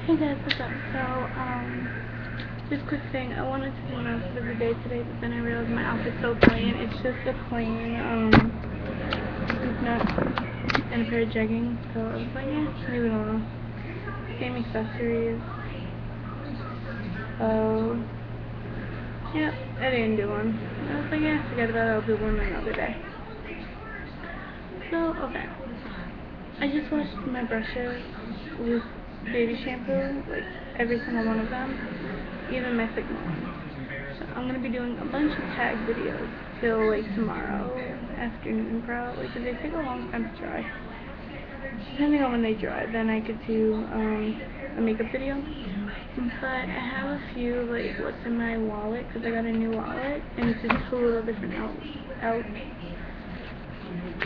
Hey guys, what's up? So, just quick thing, I wanted to do an outfit of the day today, but then I realized my outfit's so plain. It's just a plain, scoop nut and a pair of jeggings, so I was like, yeah, leave it alone. Same accessories. So, yep, I didn't do one. I was like, yeah, forget about it, I'll do one another day. So, okay. I just washed my brushes with baby shampoo, like every single one of them, even my Sigma ones. So I'm gonna be doing a bunch of tag videos till like tomorrow afternoon probably, because they take a long time to dry. Depending on when they dry, then I could do a makeup video. But I have a few like what's in my wallet, because I got a new wallet and it's a total different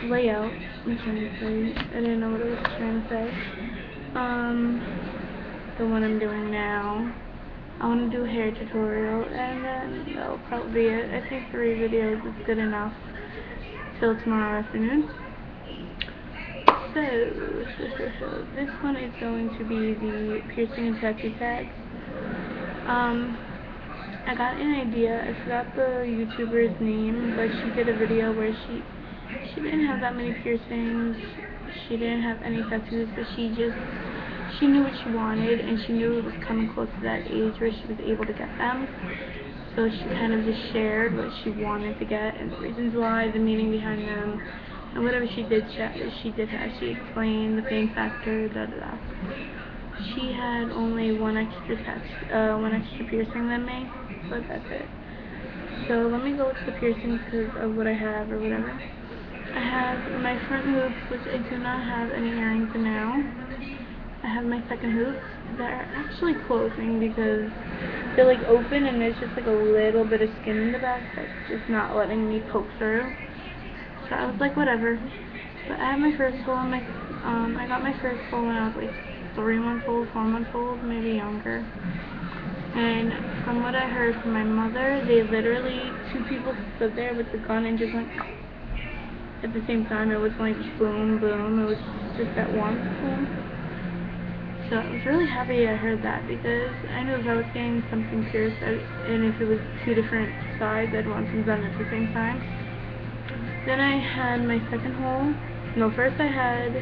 layout. I'm trying to say, I didn't know what I was trying to say. The one I'm doing now. I want to do a hair tutorial, and then that'll probably be it. I think 3 videos is good enough till tomorrow afternoon. So this one is going to be the piercing and tattoo tags. I got an idea. I forgot the YouTuber's name, but she did a video where she didn't have that many piercings. She didn't have any tattoos, but she knew what she wanted, and she knew it was coming close to that age where she was able to get them. So she kind of just shared what she wanted to get and the reasons why, the meaning behind them, and whatever she did she explained the pain factor, da da da. She had only one extra piercing than me, but that's it. So let me go with the piercings because of what I have or whatever. I have my front hoops, which I do not have any earrings in now. I have my second hoops that are actually closing because they're like open and there's just like a little bit of skin in the back that's just not letting me poke through. So I was like, whatever. But I have my first hole in my, I got my first hole when I was like 3 months old, 4 months old, maybe younger. And from what I heard from my mother, they literally, 2 people stood there with the gun and just went at the same time. It wasn't like boom, boom. It was just at once, boom. So I was really happy I heard that because I knew if I was getting something pierced, and if it was 2 different sides, I'd want them done at the same time. Then I had my second hole. No, first I had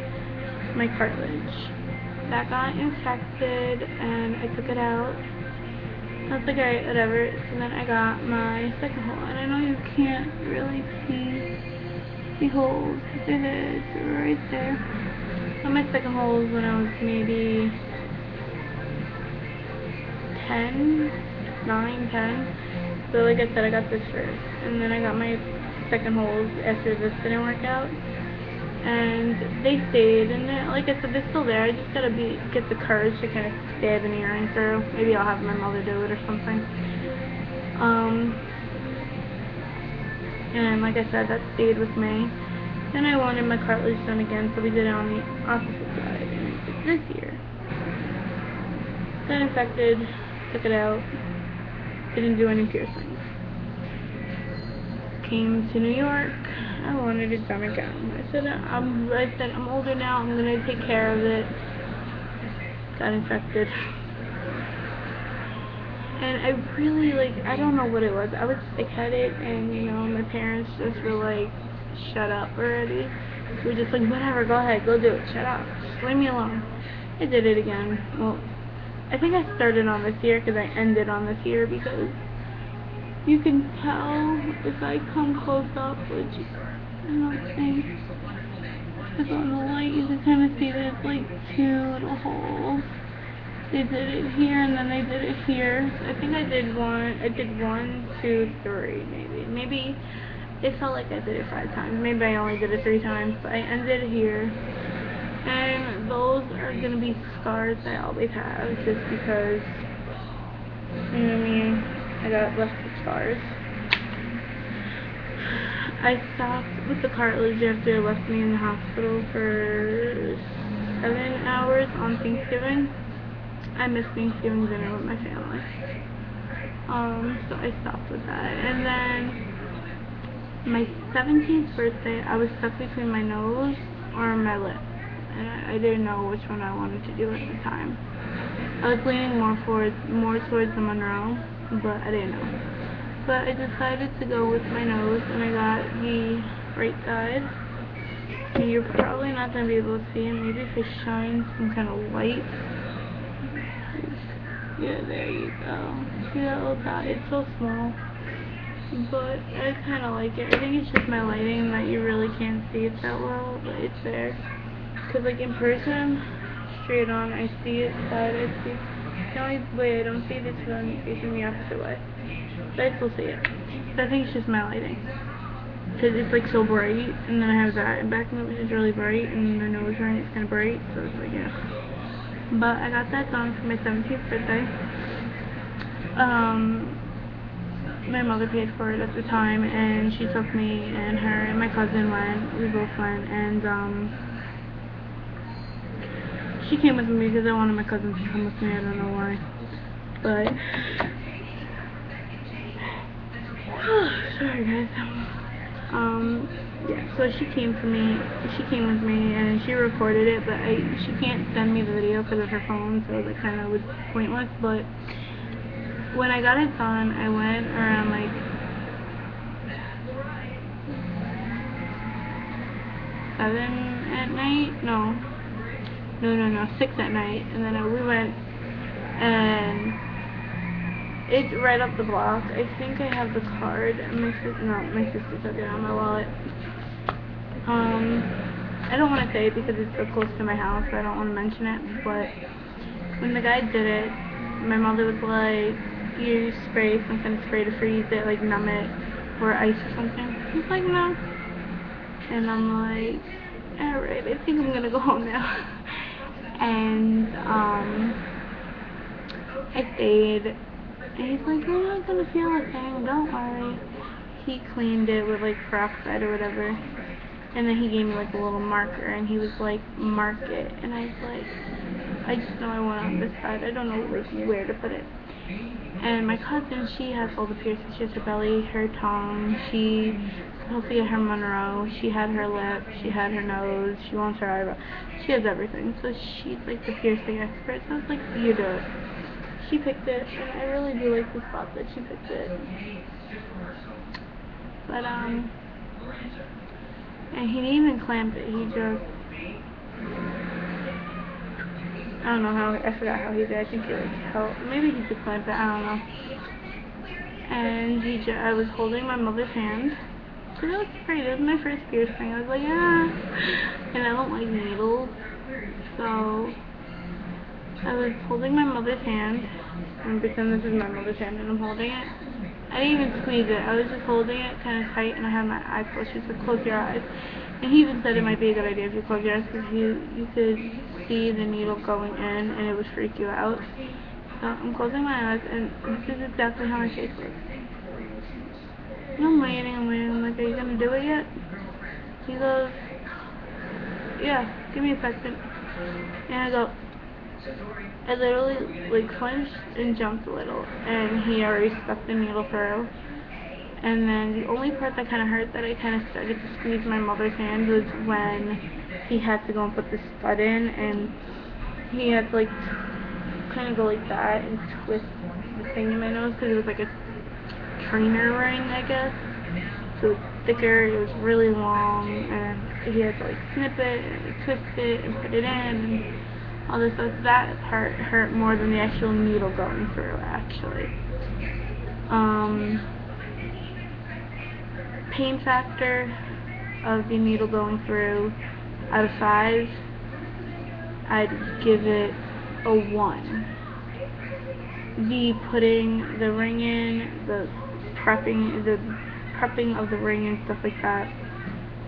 my cartilage. That got infected and I took it out. I was like, alright, whatever. So then I got my second hole, and I know you can't really see the holes. It is right there. So my second hole was when I was maybe 10, 9, 10. So like I said, I got this first, and then I got my second holes after this didn't work out. And they stayed, and like I said, they're still there. I just gotta get the courage to kind of stab an earring through. Maybe I'll have my mother do it or something. And like I said, that stayed with me. Then I wanted my cartilage done again, so we did it on the opposite side, and I did this here. Got infected, took it out, didn't do any piercings. Came to New York. I wanted it done again. I said I'm older now. I'm gonna take care of it. Got infected, and I really I don't know what it was. I was sick-headed, and you know my parents just were like, "Shut up already." We were just like, "Whatever, go ahead, go do it. Shut up, just leave me alone." I did it again. Well, I think I started on this ear because I ended on this ear because you can tell if I come close up, which I don't think, because on the light you can kind of see there's like 2 little holes. They did it here and then they did it here. I think I did 1, 2, 3 maybe. Maybe it felt like I did it 5 times. Maybe I only did it 3 times, but I ended here. And those are going to be scars I always have just because, you know what I mean? I got lots of scars. I stopped with the cartilage after it left me in the hospital for 7 hours on Thanksgiving. I missed Thanksgiving dinner with my family. So I stopped with that. And then my 17th birthday, I was stuck between my nose or my lip. and I didn't know which one I wanted to do at the time. I was leaning more towards the Monroe, but I didn't know. But I decided to go with my nose, and I got the right side. And you're probably not going to be able to see it. Maybe if I shine some kind of light. Yeah, there you go. See that little dot? It's so small. But I kind of like it. I think it's just my lighting that you really can't see it that well, but it's there. Because like in person, straight on, I see it side, I see it. The only way I don't see it is when I'm facing the opposite way. But I still see it. But I think it's just my lighting. Because it's like so bright, and then I have that back note which is really bright, and the nose ring is kind of bright, so it's like, yeah. But I got that done for my 17th birthday. My mother paid for it at the time, and she took me, and her and my cousin went. We both went, and she came with me because I wanted my cousin to come with me. I don't know why, but sorry guys. Yeah. So she came with me, and she recorded it, but she can't send me the video because of her phone, so it kind of was pointless. But when I got it done, I went around like 7 at night. No, 6 at night, and then we went, and it's right up the block. I think I have the card. My sister took it out of my wallet. I don't want to say it because it's so close to my house, so I don't want to mention it, but when the guy did it, my mother was like, you spray some kind of spray to freeze it, like numb it, or ice or something. He's like, no. And I'm like, alright, I think I'm gonna go home now. And I stayed, and he's like, you're not gonna feel a thing, don't worry. He cleaned it with like peroxide or whatever, and then he gave me like a little marker, and he was like, mark it. And I was like, I just know I want it on this side, I don't know like where to put it. And my cousin, she has all the piercings. She has her belly, her tongue, she supposed to get her Monroe, she had her lip, she had her nose, she wants her eyebrow, she has everything. So she's like the piercing expert, so I was like, you do it. She picked it, and I really do like the spot that she picked it. But and he didn't even clamp it, he just, I don't know how, I forgot how he did. I think he maybe he just clamped it, I don't know. And I was holding my mother's hand. So that was great. It was my first piercing. I was like, ah. And I don't like needles. So I was holding my mother's hand. And pretend this is my mother's hand and I'm holding it. I didn't even squeeze it. I was just holding it kind of tight, and I had my eyes closed. She said, close your eyes. And he even said it might be a good idea if you close your eyes, because you could see the needle going in and it would freak you out. So I'm closing my eyes, and this is exactly how my face looks. And I'm waiting, I'm like, are you going to do it yet? He goes, yeah, give me a second. And I go, I literally like flinched and jumped a little, and he already stuck the needle through. And then the only part that kind of hurt, that I kind of started to squeeze my mother's hand, was when he had to go and put the stud in, and he had to like kind of go like that and twist the thing in my nose, because it was like a trainer ring, I guess. So it's thicker, it was really long, and he had to like snip it and twist it and put it in and all this stuff. That part hurt more than the actual needle going through, actually. Pain factor of the needle going through, out of 5, I'd give it a 1. The putting the ring in, the prepping of the ring and stuff like that,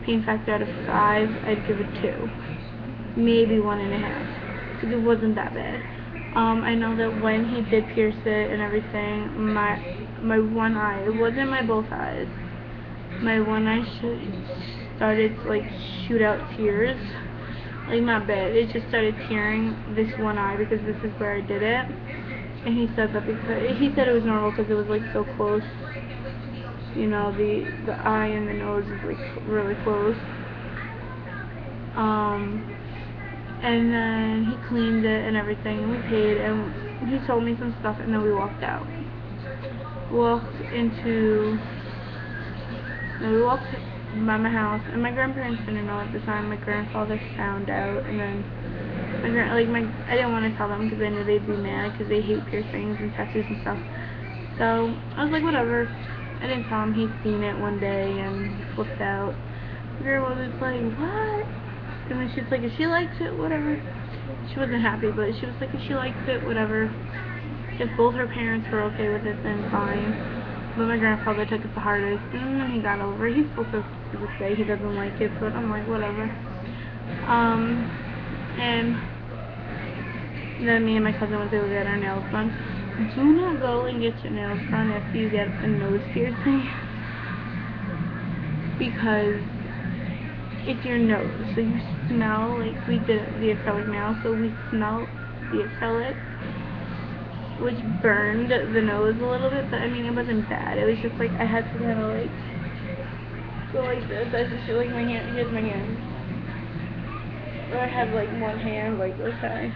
pain factor out of 5, I'd give it 2, maybe 1.5, because it wasn't that bad. I know that when he did pierce it and everything, my one eye, it wasn't my both eyes, my one eye started to like shoot out tears, like not bad, it just started tearing this one eye, because this is where I did it. And he said that because he said it was normal because it was like so close, you know, the eye and the nose is like really close. And then he cleaned it and everything, and we paid, and he told me some stuff, and then we walked out. We walked by my house, and my grandparents didn't know at the time. My grandfather found out, and then I didn't want to tell them because I knew they'd be mad because they hate piercings and tattoos and stuff. So I was like, whatever. I didn't tell him. He'd seen it one day and he flipped out. My grandma was like, what? And then she's like, if she likes it, whatever. She wasn't happy, but she was like, if she likes it, whatever. If both her parents were okay with it, then fine. But my grandfather took it the hardest, and then he got over it. He still says to this day he doesn't like it, but I'm like, whatever. And then me and my cousin went to go get our nails done. Do not go and get your nails done after you get a nose piercing, because it's your nose, so you smell, like we did the acrylic nail, so we smelled the acrylic, which burned the nose a little bit, but I mean, it wasn't bad. It was just like I had to kind of like go like this. I just feel like my hand, here's my hand. Or I have like one hand, like, okay.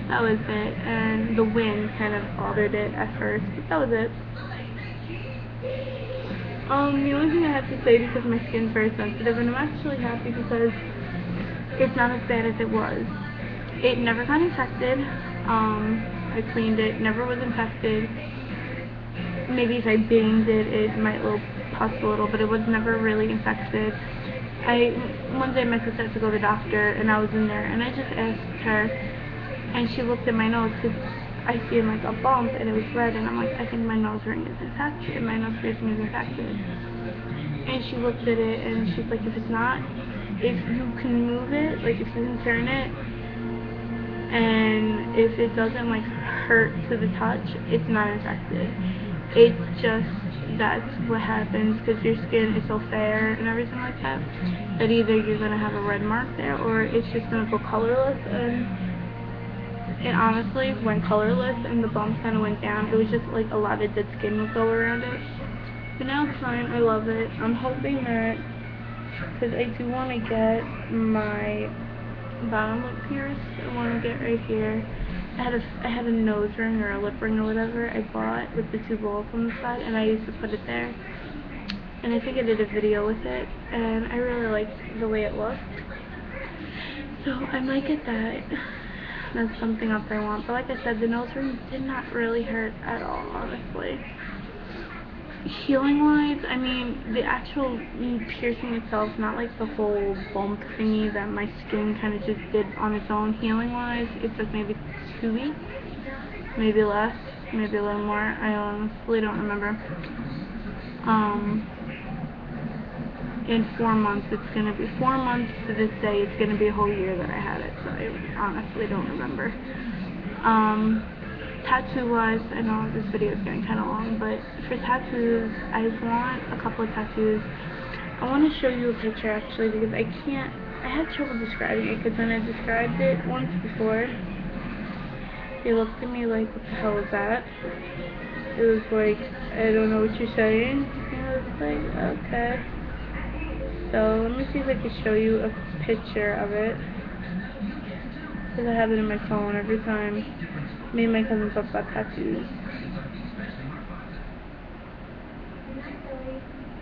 That was it, and the wind kind of bothered it at first, but that was it. The only thing I have to say, because my skin's very sensitive, and I'm actually happy because it's not as bad as it was. It never got infected. I cleaned it, never was infected. Maybe if I banged it, it might pus a little, but it was never really infected. One day my sister had to go to the doctor, and I was in there, and I just asked her, and she looked at my nose, because I see like a bump, and it was red, and I'm like, I think my nose ring is infected, my nose piercing is infected. And she looked at it, and she's like, if it's not, if you can move it, like if you can turn it, and if it doesn't like hurt to the touch, it's not infected. It's just, that's what happens because your skin is so fair and everything like that, that either you're going to have a red mark there, or it's just going to go colorless. And honestly went colorless, and the bump kind of went down. It was just like a lot of dead skin would go around it. But now it's fine. I love it. I'm hoping that, because I do want to get my bottom lip pierced. I want to get right here. I had a nose ring or a lip ring or whatever I bought with the two balls on the side, and I used to put it there. And I think I did a video with it, and I really liked the way it looked. So I might get that. That's something else I want. But like I said, the nose ring did not really hurt at all, honestly. Healing wise, I mean, the actual piercing itself, not like the whole bump thingy that my skin kind of just did on its own. Healing wise, it took maybe 2 weeks, maybe less, maybe a little more. I honestly don't remember. In 4 months, it's going to be 4 months to this day. It's going to be a whole year that I had it, so I honestly don't remember. Tattoo wise, I know this video is getting kind of long, but for tattoos, I want a couple of tattoos. I want to show you a picture actually, because I had trouble describing it, because when I described it once before, they looked at me like, what the hell is that? It was like, I don't know what you're saying. And I was like, okay. So let me see if I can show you a picture of it, because I have it in my phone every time me and my cousin talk about tattoos.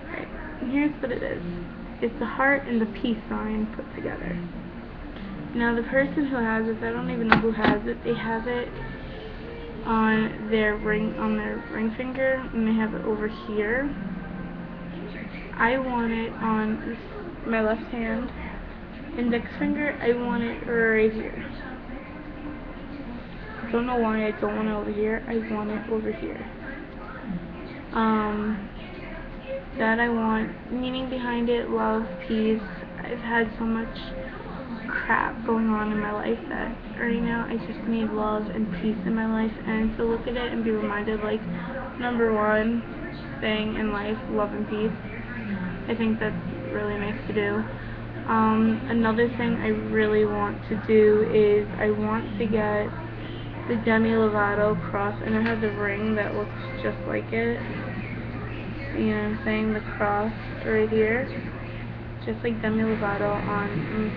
Right, and here's what it is. It's the heart and the peace sign put together. Now the person who has it, I don't even know who has it. They have it on their ring finger, and they have it over here. I want it on my left hand, index finger. I want it right here. Don't know why I don't want it over here. I want it over here. That I want, meaning behind it, love, peace. I've had so much crap going on in my life that right now I just need love and peace in my life, and to look at it and be reminded, like, number one thing in life, love and peace. I think that's really nice to do. Another thing I really want to do is I want to get the Demi Lovato cross, and it has a ring that looks just like it. You know what I'm saying? The cross right here. just like Demi Lovato on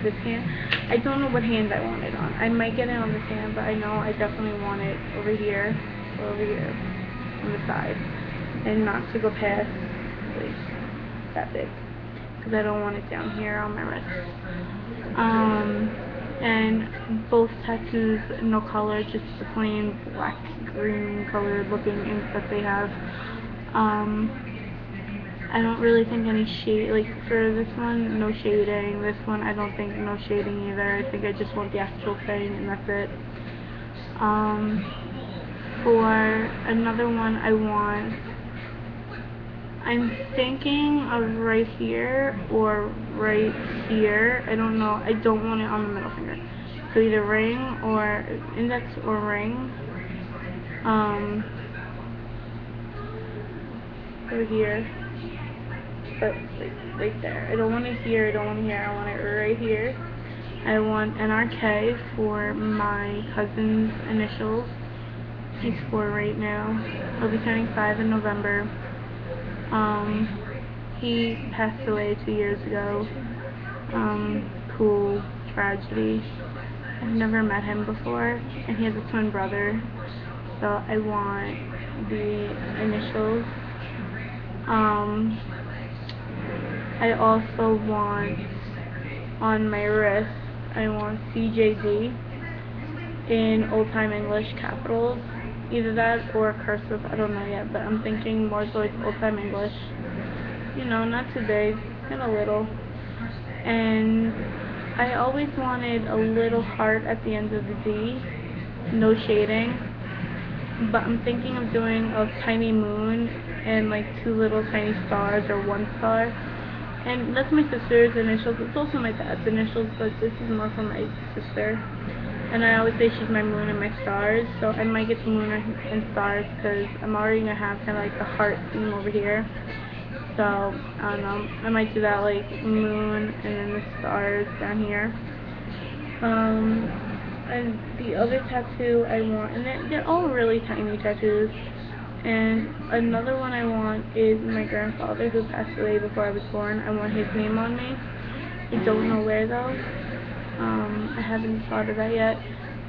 this hand. I don't know what hand I want it on. I might get it on this hand, but I know I definitely want it over here or over here on the side, and not to go past like that big, because I don't want it down here on my wrist. And both tattoos, no color, just the plain black green colored looking ink that they have. I don't really think any shade, like for this one, no shading. This one, I don't think no shading either. I think I just want the actual thing, and that's it. For another one, I'm thinking of right here or right here. I don't know. I don't want it on the middle finger. So either ring or index or ring. Over here. But like right there. I don't want it here. I don't want it here. I want it right here. I want NRK for my cousin's initials. He's 4 right now. He'll be turning 5 in November. He passed away 2 years ago. Cool tragedy. I've never met him before, and he has a twin brother, so I want the initials. I also want on my wrist, I want CJD in old time English capitals. Either that or cursive, I don't know yet, but I'm thinking more so like old time English. You know, not too big, kind of little. And I always wanted a little heart at the end of the D, no shading. But I'm thinking of doing a tiny moon and like 2 little tiny stars or 1 star. And that's my sister's initials. It's also my dad's initials, but this is more for my sister. And I always say she's my moon and my stars, so I might get the moon and stars because I'm already going to have kind of like the heart theme over here. So, I don't know, I might do that like moon and then the stars down here. And the other tattoo I want, and they're all really tiny tattoos. And another one I want is my grandfather who passed away before I was born. I want his name on me. I don't know where though. I haven't thought of that yet.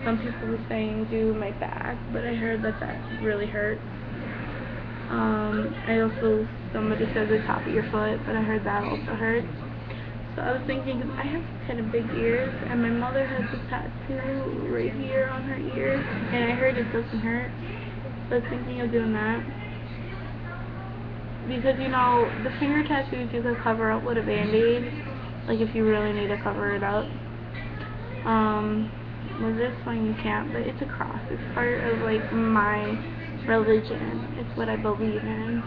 Some people were saying do my back, but I heard that really hurt. Somebody said the top of your foot, but I heard that also hurts. So I was thinking, because I have kind of big ears, and my mother has a tattoo right here on her ear, and I heard it doesn't hurt. So I was thinking of doing that. Because, you know, the finger tattoos you could cover up with a band-aid, like if you really need to cover it up. Well, this one you can't, but it's a cross. It's part of, like, my religion. It's what I believe in.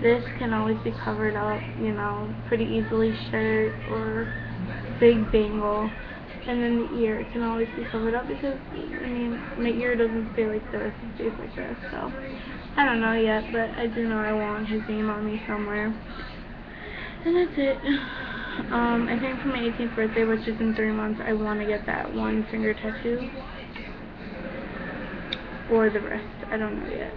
This can always be covered up, you know, pretty easily, shirt or big bangle. And then the ear can always be covered up because, I mean, my ear doesn't stay like this, it stays like this, so I don't know yet, but I do know I want his name on me somewhere. And that's it. I think for my 18th birthday, which is in 3 months, I want to get that 1 finger tattoo. Or the rest, I don't know yet.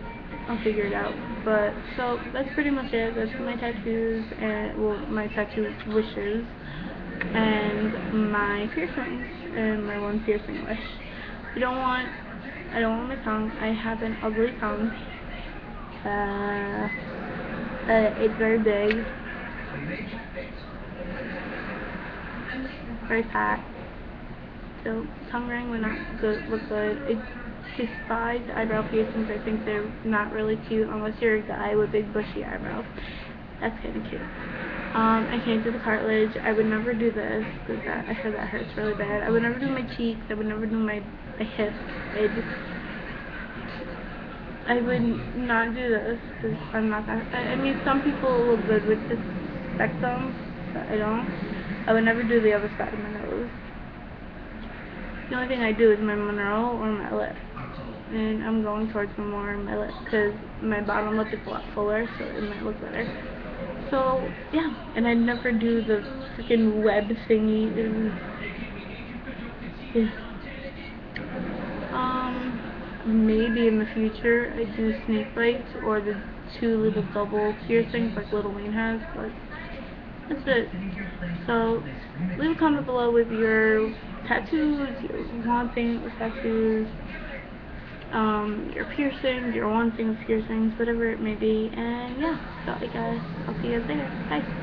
I'll figure it out. But, so, that's pretty much it. That's my tattoos, and, well, my tattoo wishes, and my piercings, and my 1 piercing wish. I don't want my tongue. I have an ugly tongue. It's very big. Very fat. So tongue ring would not look good. I despise eyebrow piercings. I think they're not really cute unless you're a guy with big bushy eyebrows. That's kind of cute. I can't do the cartilage. I would never do this because I heard that hurts really bad. I would never do my cheeks. I would never do my hips. I would not do this because I'm not that. I mean, some people look good with this spectrum, but I don't. I would never do the other side of my nose. The only thing I do is my monroe or my lip. And I'm going towards more on my lip because my bottom lip is a lot fuller, so it might look better. So, yeah. And I never do the freaking web thingy. Yeah. Maybe in the future I do snake bites or the 2 little double piercings like Little Wayne has, but That's it. So leave a comment below with your tattoos, your wanting tattoos, your piercings, your wantings, piercings, whatever it may be. And yeah, so guys, I'll see you guys later. Bye.